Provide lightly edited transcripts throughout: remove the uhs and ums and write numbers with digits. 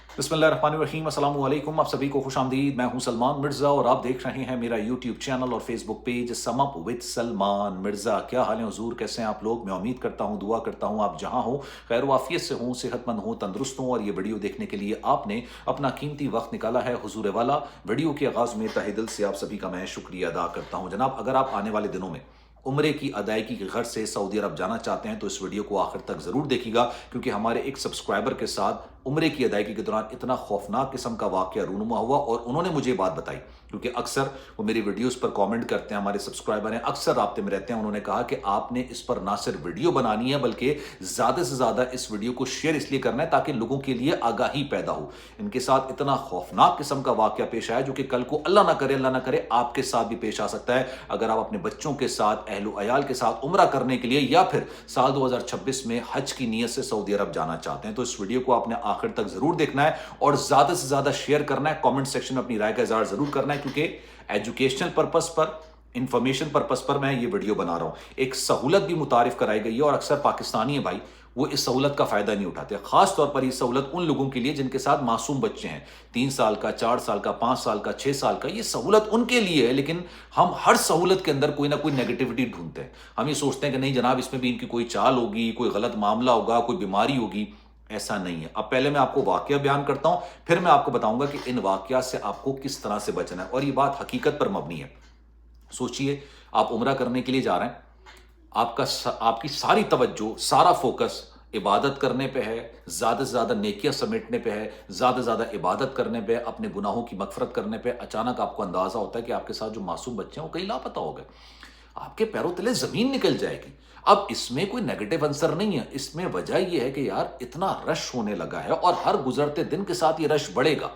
बिस्मिल्लाहिर्रहमानिर्रहीम, अस्सलाम वालेकुम। आप सभी को खुश आमदीद। मैं हूं सलमान मिर्ज़ा और आप देख रहे हैं मेरा यूट्यूब चैनल और Facebook page sum up with Salman Mirza. क्या हाल है हुजूर, कैसे हैं आप लोग? मैं उम्मीद करता हूं, दुआ करता हूं आप जहां हो खैर वाफियत से हों, सेहतमंद हों, तंदुरुस्त हों। और ये वीडियो देखने के लिए आपने अपना कीमती वक्त निकाला है हुजूर वाला। वीडियो के आगाज़ में तहे दिल से आप सभी का मैं शुक्रिया अदा करता हूँ। जनाब, अगर आप आने वाले दिनों में उम्रे की अदायगी के गर्ज से सऊदी अरब जाना चाहते हैं तो इस वीडियो को आखिर तक जरूर देखिएगा, क्योंकि हमारे एक सब्सक्राइबर के साथ उम्रे की अदायगी के दौरान इतना खौफनाक किस्म का वाकया रूनुमा हुआ और उन्होंने मुझे बात बताई, क्योंकि अक्सर वो मेरी वीडियोस पर कमेंट करते हैं, हमारे सब्सक्राइबर हैं, अक्सर राब्ते में रहते हैं। उन्होंने कहा कि आपने इस पर ना सिर्फ वीडियो बनानी है बल्कि ज्यादा से ज्यादा इस वीडियो को शेयर इसलिए करना है ताकि लोगों के लिए आगाही पैदा हो। इनके साथ इतना खौफनाक किस्म का वाकया पेश आया जो कि कल को अल्लाह ना करे आपके साथ भी पेश आ सकता है, अगर आप अपने बच्चों के साथ, अहलो अयाल के साथ उम्रा करने के लिए या फिर साल 2026 में हज की नीयत से सऊदी अरब जाना चाहते हैं। तो इस वीडियो को आपने आखिर तक जरूर देखना है और ज्यादा से ज्यादा शेयर करना है, कमेंट सेक्शन में अपनी राय का इजहार जरूर करना है, क्योंकि एजुकेशनल पर्पस पर, इंफॉर्मेशन पर्पस पर मैं ये वीडियो बना रहा हूं। एक सहूलत भी मुतारिफ कराई गई है और अक्सर पाकिस्तानी है भाई, वो इस सहूलत का फायदा नहीं उठाते। खास तौर पर ये सहूलत उन लोगों के लिए जिनके साथ मासूम बच्चे हैं, 3 साल का, 4 साल का, 5 साल का, 6 साल का, ये सहूलत उनके लिए है। लेकिन हम हर सहूलत के अंदर कोई ना कोई नेगेटिविटी ढूंढते हैं। हम ये सोचते हैं कि नहीं जनाब, इसमें भी इनकी कोई चाल होगी, कोई गलत मामला होगा, कोई बीमारी होगी। ऐसा नहीं है। अब पहले मैं आपको वाकया बयान करता हूं, फिर मैं आपको बताऊंगा कि इन वाकया से आपको किस तरह से बचना है, और ये बात हकीकत पर मबनी है। सोचिए, आप उम्रा करने के लिए जा रहे हैं, आपकी सारी तवज्जो, सारा फोकस इबादत करने पे है, ज्यादा से ज्यादा नेकियां समेटने पे है, ज्यादा से ज्यादा इबादत करने पे, अपने गुनाहों की मगफरत करने पे। अचानक आपको अंदाजा होता है कि आपके साथ जो मासूम बच्चे हैं वो कहीं लापता हो गए, आपके पैरों तले जमीन निकल जाएगी। अब इसमें कोई नेगेटिव आंसर नहीं है, इसमें वजह यह है कि यार इतना रश होने लगा है और हर गुजरते दिन के साथ ये रश बढ़ेगा।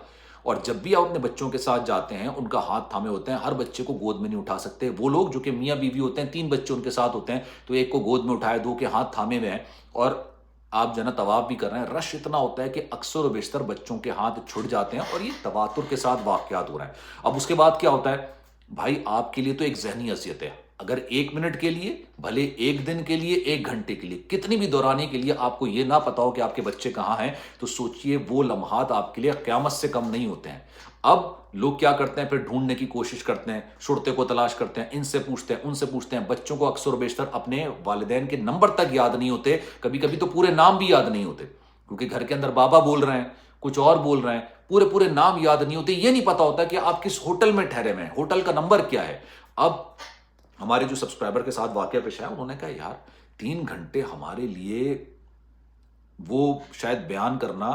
और जब भी आप अपने बच्चों के साथ जाते हैं, उनका हाथ थामे होते हैं, हर बच्चे को गोद में नहीं उठा सकते। वो लोग जो कि मियाँ बीवी होते हैं, 3 बच्चे उनके साथ होते हैं, तो एक को गोद में उठाए, 2 के हाथ थामे हुए हैं और आप जना तवाफ भी कर रहे हैं। रश इतना होता है कि अक्सर और बेशतर बच्चों के हाथ छुट जाते हैं और ये तवातुर के साथ वाकयात हो रहे हैं। अब उसके बाद क्या होता है भाई, आपके लिए तो एक जहनी अजियत है। अगर 1 मिनट के लिए, भले 1 दिन के लिए, 1 घंटे के लिए, कितनी भी दौरानी के लिए आपको यह ना पता हो कि आपके बच्चे कहां हैं, तो सोचिए वो लम्हात आपके लिए क़यामत से कम नहीं होते हैं। अब लोग क्या करते हैं, फिर ढूंढने की कोशिश करते हैं, शुरते को तलाश करते हैं, इनसे पूछते हैं, उनसे पूछते हैं। बच्चों को अक्सर और बेशतर अपने वालिदैन के नंबर तक याद नहीं होते, कभी कभी तो पूरे नाम भी याद नहीं होते, क्योंकि घर के अंदर बाबा बोल रहे हैं, कुछ और बोल रहे हैं, पूरे पूरे नाम याद नहीं होते। ये नहीं पता होता कि आप किस होटल में ठहरे हुए हैं, होटल का नंबर क्या है। अब हमारे जो सब्सक्राइबर के साथ वाकया पेश आया, उन्होंने कहा यार 3 घंटे हमारे लिए वो शायद बयान करना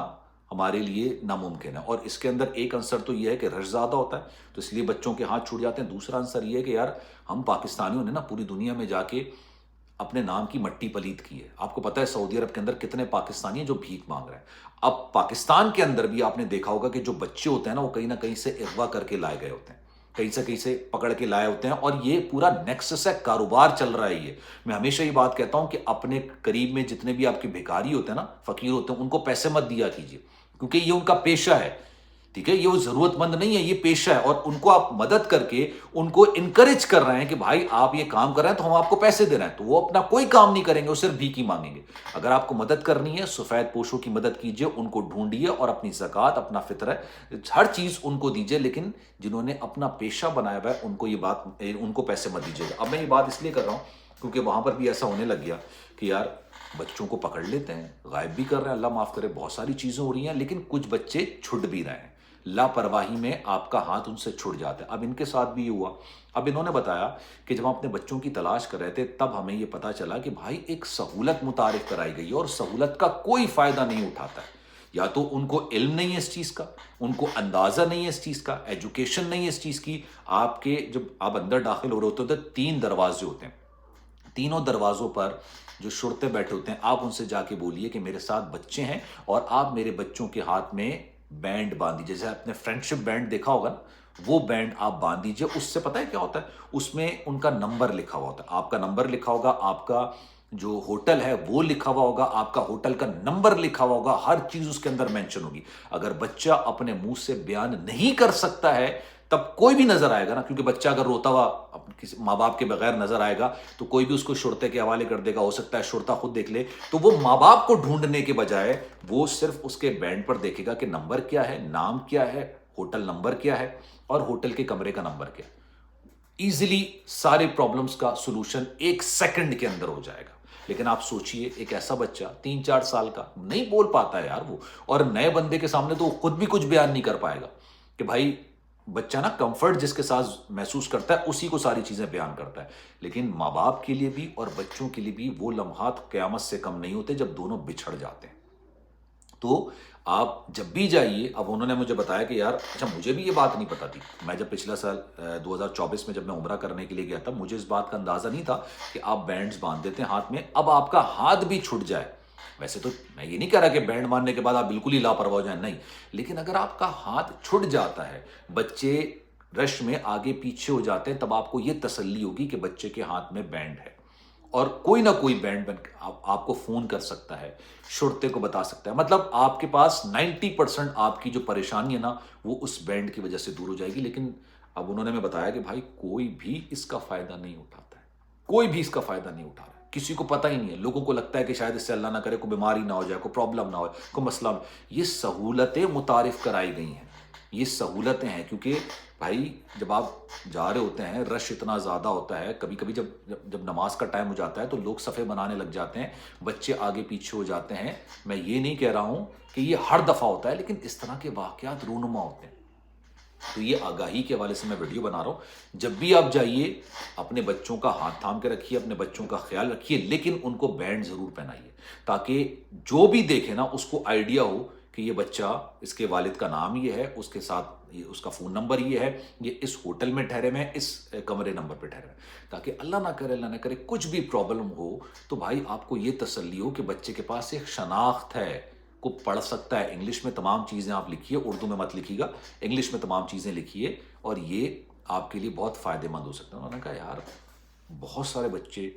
हमारे लिए नामुमकिन है। और इसके अंदर एक आंसर तो यह है कि रश ज्यादा होता है तो इसलिए बच्चों के हाथ छूट जाते हैं। दूसरा आंसर यह है कि यार हम पाकिस्तानियों ने ना पूरी दुनिया में जाके अपने नाम की मट्टी पलीत की है। आपको पता है सऊदी अरब के अंदर कितने पाकिस्तानी हैं जो भीख मांग रहे हैं। अब पाकिस्तान के अंदर भी आपने देखा होगा कि जो बच्चे होते हैं ना, वो कहीं ना कहीं से अगवा करके लाए गए होते हैं, कहीं से पकड़ के लाए होते हैं, और ये पूरा नेक्सस है, कारोबार चल रहा है ये। मैं हमेशा ये बात कहता हूं कि अपने करीब में जितने भी आपके भिखारी होते हैं ना, फकीर होते हैं, उनको पैसे मत दिया कीजिए, क्योंकि ये उनका पेशा है। ठीक है, ये वो जरूरतमंद नहीं है, ये पेशा है, और उनको आप मदद करके उनको इनकरेज कर रहे हैं कि भाई आप ये काम कर रहे हैं तो हम आपको पैसे दे रहे हैं। तो वो अपना कोई काम नहीं करेंगे, वो सिर्फ भीख ही मांगेंगे। अगर आपको मदद करनी है, सफेद पोशों की मदद कीजिए, उनको ढूंढिए और अपनी ज़कात, अपना फितरा, हर चीज उनको दीजिए। लेकिन जिन्होंने अपना पेशा बनाया हुआ है उनको पैसे मत दीजिएगा। अब मैं ये बात इसलिए कर रहा हूं क्योंकि वहां पर भी ऐसा होने लग गया कि यार बच्चों को पकड़ लेते हैं, गायब भी कर रहे हैं, अल्लाह माफ करे, बहुत सारी चीजें हो रही हैं, लेकिन कुछ बच्चे छुट भी रहे हैं। लापरवाही में आपका हाथ उनसे छुट जाता है। अब इनके साथ भी ये हुआ। अब इन्होंने बताया कि जब हम अपने बच्चों की तलाश कर रहे थे तब हमें यह पता चला कि भाई एक सहूलत मुतारिफ कराई गई और सहूलत का कोई फायदा नहीं उठाता है। या तो उनको इल्म नहीं है इस चीज का, उनको अंदाजा नहीं है इस चीज का, एजुकेशन नहीं है इस चीज की। आपके जब आप अंदर दाखिल हो रहे होते हैं तो 3 दरवाजे होते हैं, तीनों दरवाजों पर जो शुरते बैठे होते हैं, आप उनसे जाके बोलिए कि मेरे साथ बच्चे हैं और आप मेरे बच्चों के हाथ में बैंड बांध दीजिए। जैसे आपने फ्रेंडशिप बैंड देखा होगा ना, वो बैंड आप बांध दीजिए। उससे पता है क्या होता है, उसमें उनका नंबर लिखा हुआ होता है, आपका नंबर लिखा होगा, आपका जो होटल है वो लिखा हुआ होगा, आपका होटल का नंबर लिखा हुआ होगा, हर चीज उसके अंदर मेंशन होगी। अगर बच्चा अपने मुंह से बयान नहीं कर सकता है तब कोई भी नजर आएगा ना, क्योंकि बच्चा अगर रोता हुआ किसी माँ बाप के बगैर नजर आएगा तो कोई भी उसको शुरते के हवाले कर देगा, हो सकता है शुरता खुद देख ले। तो वो माँ बाप को ढूंढने के बजाय वो सिर्फ उसके बैंड पर देखेगा कि नंबर क्या है, नाम क्या है, होटल नंबर क्या है और होटल के कमरे का नंबर क्या है। इजीली सारे प्रॉब्लम्स का सॉल्यूशन 1 सेकंड के अंदर हो जाएगा। लेकिन आप सोचिए, एक ऐसा बच्चा 3-4 साल का नहीं बोल पाता है यार वो, और नए बंदे के सामने तो वो खुद भी कुछ बयान नहीं कर पाएगा कि भाई, बच्चा ना कंफर्ट जिसके साथ महसूस करता है उसी को सारी चीजें बयान करता है। लेकिन माँ बाप के लिए भी और बच्चों के लिए भी वो लम्हात कयामत से कम नहीं होते जब दोनों बिछड़ जाते हैं। तो आप जब भी जाइए, अब उन्होंने मुझे बताया कि यार, अच्छा मुझे भी ये बात नहीं पता थी। मैं जब पिछला साल 2024 में जब मैं उम्रा करने के लिए गया था, मुझे इस बात का अंदाजा नहीं था कि आप बैंड्स बांध देते हैं हाथ में, अब आपका हाथ भी छूट जाए। वैसे तो मैं ये नहीं कह रहा कि बैंड बांधने के बाद आप बिल्कुल ही लापरवाह हो जाए, नहीं, लेकिन अगर आपका हाथ छूट जाता है, बच्चे रश में आगे पीछे हो जाते हैं, तब आपको ये तसल्ली होगी कि बच्चे के हाथ में बैंड है और कोई ना कोई बैंड बन आपको फोन कर सकता है, शुरते को बता सकता है। मतलब आपके पास 90% आपकी जो परेशानी है ना, वो उस बैंड की वजह से दूर हो जाएगी। लेकिन अब उन्होंने मैं बताया कि भाई, कोई भी इसका फायदा नहीं उठाता है, कोई भी इसका फायदा नहीं उठा रहा है, किसी को पता ही नहीं है। लोगों को लगता है कि शायद इससे अल्लाह ना करे कोई बीमारी ना हो जाए, कोई प्रॉब्लम ना हो, कोई मसला ना। ये सहूलतें मुतारिफ कराई गई हैं, ये सहूलतें हैं, क्योंकि भाई जब आप जा रहे होते हैं, रश इतना ज़्यादा होता है, कभी कभी जब जब जब नमाज का टाइम हो जाता है तो लोग सफ़े बनाने लग जाते हैं, बच्चे आगे पीछे हो जाते हैं। मैं ये नहीं कह रहा हूँ कि ये हर दफ़ा होता है, लेकिन इस तरह के वाक़यात रूनुमा होते हैं। तो ये आगाही के हवाले से मैं वीडियो बना रहा हूँ। जब भी आप जाइए, अपने बच्चों का हाथ थाम के रखिए, अपने बच्चों का ख्याल रखिए, लेकिन उनको बैंड ज़रूर पहनाइए, ताकि जो भी देखे ना उसको आइडिया हो कि ये बच्चा, इसके वालिद का नाम ये है, उसके साथ ये उसका फ़ोन नंबर ये है, ये इस होटल में ठहरे में, इस कमरे नंबर पे ठहरे हैं, ताकि अल्लाह ना करे कुछ भी प्रॉब्लम हो तो भाई आपको ये तसल्ली हो कि बच्चे के पास एक शनाख्त है, को पढ़ सकता है। इंग्लिश में तमाम चीज़ें आप लिखिए, उर्दू में मत लिखिएगा, इंग्लिश में तमाम चीज़ें लिखिए, और ये आपके लिए बहुत फ़ायदेमंद हो सकता है। उन्होंने कहा यार, बहुत सारे बच्चे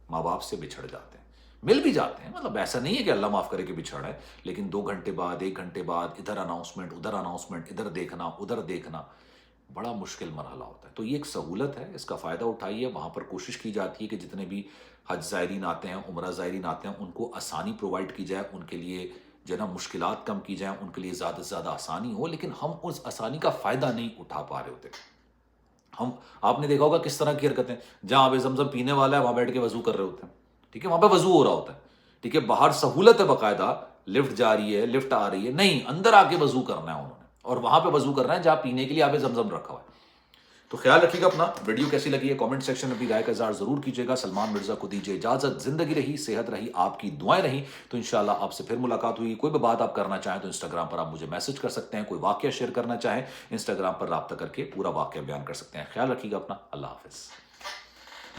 माँ बाप से बिछड़ जाते हैं, मिल भी जाते हैं, मतलब ऐसा नहीं है कि अल्लाह माफ़ करे कि बिछड़ा है, लेकिन 2 घंटे बाद, 1 घंटे बाद, इधर अनाउंसमेंट, उधर अनाउंसमेंट, इधर देखना, उधर देखना, बड़ा मुश्किल मरहला होता है। तो ये एक सहूलत है, इसका फ़ायदा उठाइए। वहाँ पर कोशिश की जाती है कि जितने भी हज ज़ायरीन आते हैं, उम्रा ज़ायरीन आते हैं, उनको आसानी प्रोवाइड की जाए, उनके लिए जो है ना मुश्किलात कम की जाए, उनके लिए ज़्यादा से ज़्यादा आसानी हो। लेकिन हम उस आसानी का फ़ायदा नहीं उठा पा रहे होते। हम, आपने देखा होगा किस तरह की हरकतें, जहाँ आबे ज़मज़म पीने वाला है वहाँ बैठ के वज़ू कर रहे होते हैं, ठीक है, वहाँ पे वज़ू हो रहा होता है, ठीक है, बाहर सहूलत है, बाकायदा लिफ्ट जा रही है, लिफ्ट आ रही है, नहीं, अंदर आके वज़ू करना है उन्होंने, और वहाँ पे वज़ू करना है जहाँ पीने के लिए आबे ज़मज़म रखा हुआ है। तो ख्याल रखिएगा अपना। वीडियो कैसी लगी है कमेंट सेक्शन में अपनी राय का इज़हार जरूर कीजिएगा। सलमान मिर्जा को दीजिए इजाजत। जिंदगी रही, सेहत रही, आपकी दुआएं रही, तो इंशाल्लाह आपसे फिर मुलाकात हुई। कोई भी बात आप करना चाहें तो इंस्टाग्राम पर आप मुझे मैसेज कर सकते हैं, कोई वाकया शेयर करना चाहें इंस्टाग्राम पर राब्ता करके पूरा वाकया बयान कर सकते हैं। ख्याल रखिएगा अपना। अल्लाह हाफिज।